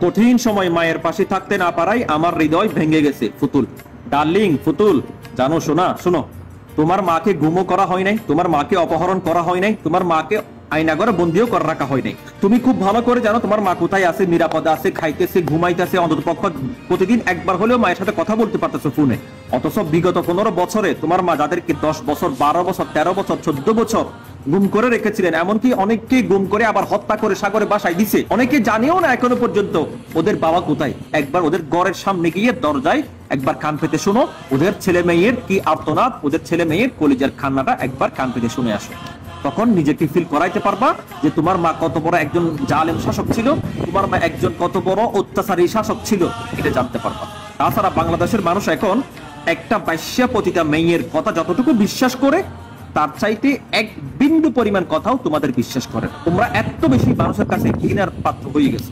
কঠিন সময় মায়ের পাশে থাকতে না পারাই আমার হৃদয় ভেঙে গেছে। ফুতুল, ডার্লিং ফুতুল, জানো শোনা শোনো, তোমার মাকে গুমও করা হয় নাই, তোমার মাকে অপহরণ করা হয় নাই, তোমার মাকে আয়নাঘরে বন্দিও করে রাখা হয় নাই। তুমি খুব ভালো করে জানো তোমার মা কোথায় আছে, নিরাপদে আছে, খাইতেছে, ঘুমাইতেছে, অন্ততপক্ষ প্রতিদিন একবার হলেও মায়ের সাথে কথা বলতে পারতেছো ফোনে। অথচ বিগত 15 বছরে তোমার মা যাদেরকে 10 বছর, 12 বছর, 13 বছর, 14 বছর গুম করে রেখেছিলেন, এমনকি অনেককে গুম করে আবার হত্যা করে সাগরে বাসায় দিছে, অনেকে জানিও না এখনো পর্যন্ত ওদের বাবা কোথায়। একবার ওদের ঘরের সামনে গিয়ে দরজায় একবার কান পেতে শোনো, ওদের ছেলে মেয়ের কি আর্তনাদ, ওদের ছেলে মেয়ের কলিজার কান্নাটা একবার কান পেতে শুনে আসো। তখন নিজেকে ফিল করাইতে পারবা যে তোমার মা কত বড় একজন জালেম শাসক ছিল, তোমার মা একজন কত বড় অত্যাচারী শাসক ছিল, এটা জানতে পারবা। তাছাড়া বাংলাদেশের মানুষ এখন একটা বাইশ্যা পতিতা মেয়ের কথা যতটুকু বিশ্বাস করে, তার চাইতে এক বিন্দু পরিমাণ কথাও তোমাদের বিশ্বাস করে। তোমরা এত বেশি মানুষের কাছে ঘৃণার পাত্র হয়ে গেছো।